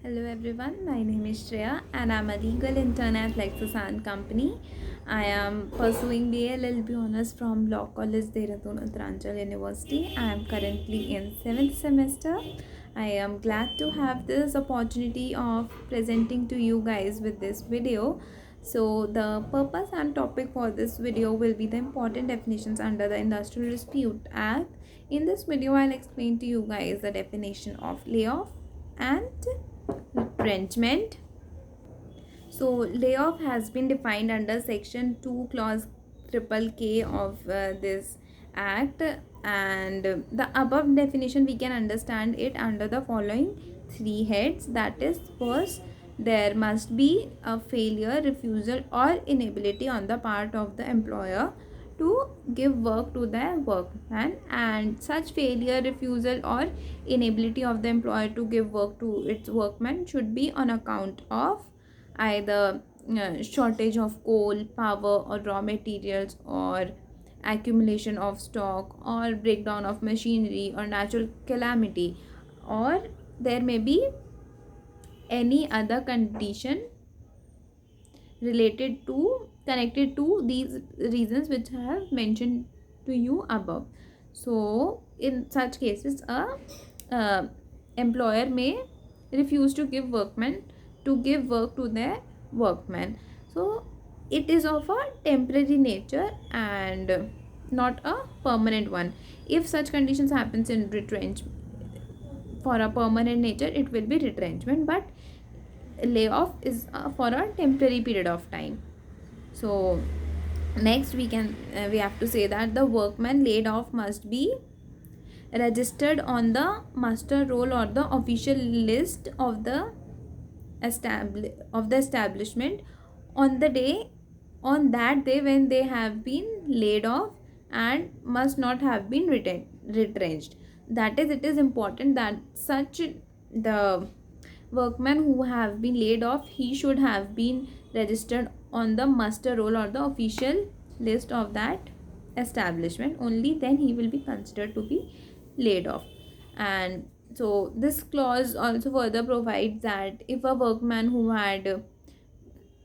Hello everyone, my name is Shreya and I'm a legal intern at Lexus and Company. I am pursuing BLLB honors from Law College Dehradun Uttaranchal University. I am currently in 7th semester. I am glad to have this opportunity of presenting to you guys with this video. So the purpose and topic for this video will be the important definitions under the Industrial Dispute Act. In this video, I'll explain to you guys the definition of layoff and retrenchment. So layoff has been defined under section 2 clause triple K of this act, and the above definition we can understand it under the following three heads. That is, first, there must be a failure, refusal or inability on the part of the employer to give work to their workman, and such failure, refusal or inability of the employer to give work to its workman should be on account of either shortage of coal, power or raw materials, or accumulation of stock, or breakdown of machinery, or natural calamity, or there may be any other condition related to connected to these reasons which I have mentioned to you above. So in such cases, a employer may refuse to give work to their workmen. So it is of a temporary nature and not a permanent one. If such conditions happens in retrenchment, for a permanent nature it will be retrenchment, but layoff is for a temporary period of time. So next we have to say that the workman laid off must be registered on the muster roll or the official list of the establishment on that day when they have been laid off, and must not have been retrenched. That is, it is important that such the workmen who have been laid off, he should have been registered on the muster roll or the official list of that establishment. Only then he will be considered to be laid off. And so this clause also further provides that if a workman who had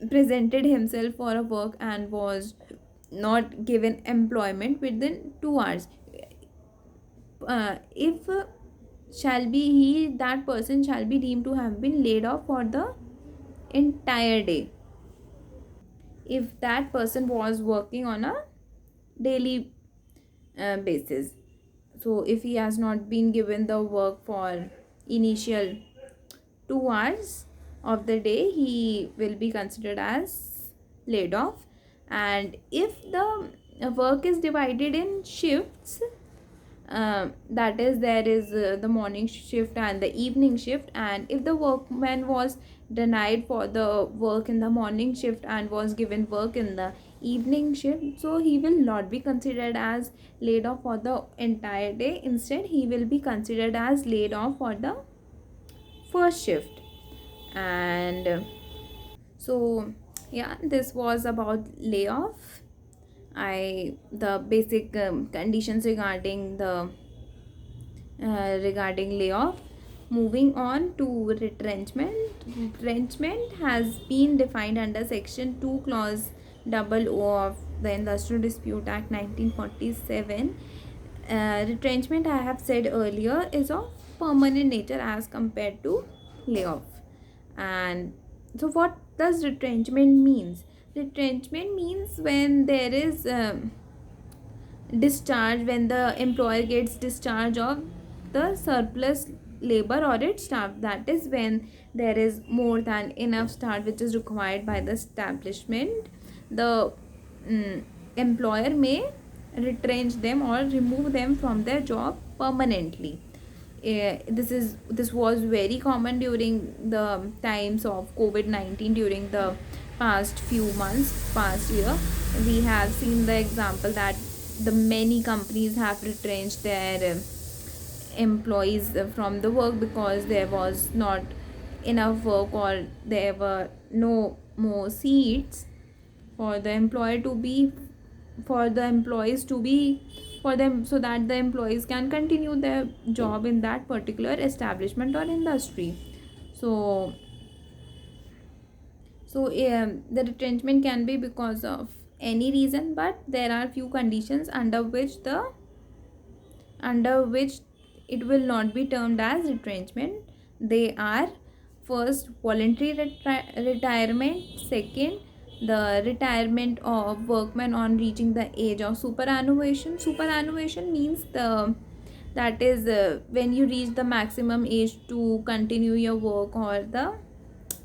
presented himself for a work and was not given employment within 2 hours, if shall be he that person shall be deemed to have been laid off for the entire day if that person was working on a daily basis. So if he has not been given the work for initial 2 hours of the day, he will be considered as laid off. And if the work is divided in shifts, that is, there is the morning shift and the evening shift, and if the workman was denied for the work in the morning shift and was given work in the evening shift, so he will not be considered as laid off for the entire day. Instead, he will be considered as laid off for the first shift. And so yeah, this was about layoff. The basic conditions regarding the regarding layoff. Moving on to retrenchment. Retrenchment has been defined under section 2 clause double O of the Industrial Dispute Act 1947. Retrenchment, I have said earlier, is of permanent nature as compared to layoff. And so what does retrenchment means? Retrenchment means when there is discharge, when the employer gets discharge of the surplus labor or its staff. That is when there is more than enough staff which is required by the establishment. The employer may retrench them or remove them from their job permanently. This was very common during the times of COVID-19. During the past few months, past year, we have seen the example that the many companies have retrenched their employees from the work because there was not enough work, or there were no more seats for the employer to be for the employees to be for them, so that the employees can continue their job in that particular establishment or industry. So the retrenchment can be because of any reason, but there are few conditions under which it will not be termed as retrenchment. They are: first, voluntary retirement; second, the retirement of workmen on reaching the age of superannuation. Superannuation means that is when you reach the maximum age to continue your work, or the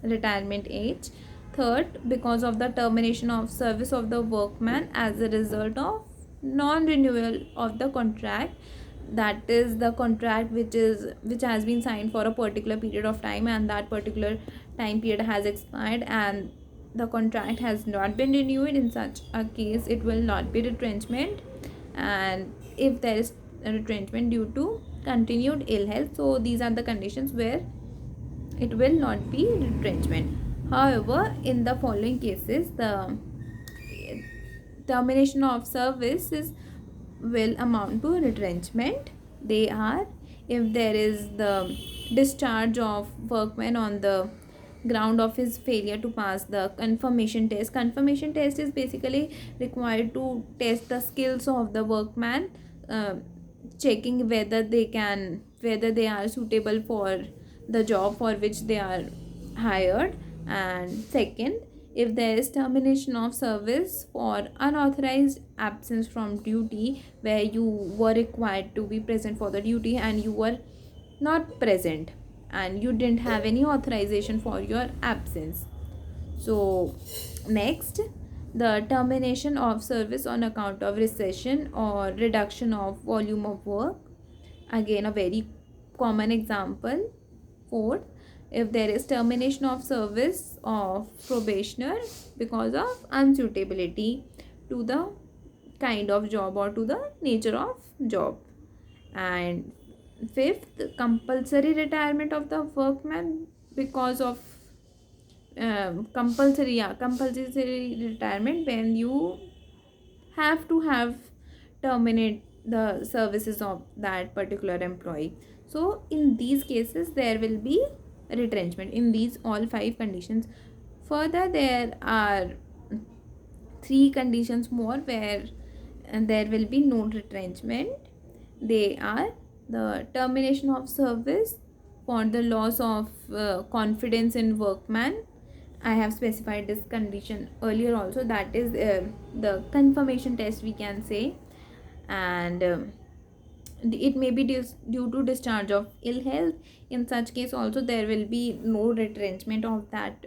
retirement age. Third, because of the termination of service of the workman as a result of non-renewal of the contract, that is the contract which has been signed for a particular period of time, and that particular time period has expired and the contract has not been renewed. In such a case, it will not be retrenchment. And if there is a retrenchment due to continued ill health, so these are the conditions where it will not be retrenchment. However, in the following cases, the termination of services will amount to retrenchment. They are: if there is the discharge of workman on the ground of his failure to pass the confirmation test. Confirmation test is basically required to test the skills of the workman, uh, checking whether they are suitable for the job for which they are hired. And second, if there is termination of service for unauthorized absence from duty, where you were required to be present for the duty and you were not present and you didn't have any authorization for your absence. So next, the termination of service on account of recession or reduction of volume of work, again a very common example. Fourth, if there is termination of service of probationer because of unsuitability to the kind of job or to the nature of job. And fifth, compulsory retirement of the workman because of compulsory retirement, when you have to have terminate the services of that particular employee. So in these cases there will be retrenchment in these all five conditions. Further, there are three conditions more where there will be no retrenchment. They are the termination of service for the loss of confidence in workman. I have specified this condition earlier also, that is the confirmation test we can say. And it may be due to discharge of ill health. In such case also there will be no retrenchment of that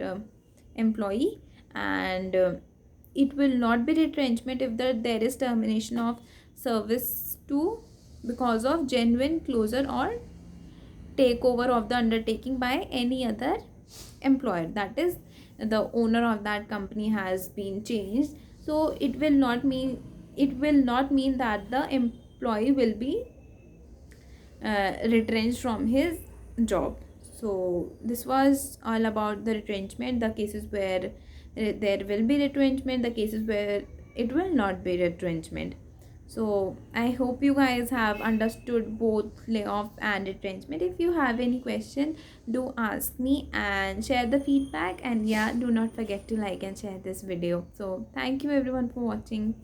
employee. And it will not be retrenchment if there is termination of service too because of genuine closure or takeover of the undertaking by any other employer, that is the owner of that company has been changed. So it will not mean that the employee will be retrenched from his job. So this was all about the retrenchment, the cases where there will be retrenchment, the cases where it will not be retrenchment. So I hope you guys have understood both layoff and retrenchment. If you have any question, do ask me and share the feedback. And yeah, do not forget to like and share this video. So thank you everyone for watching.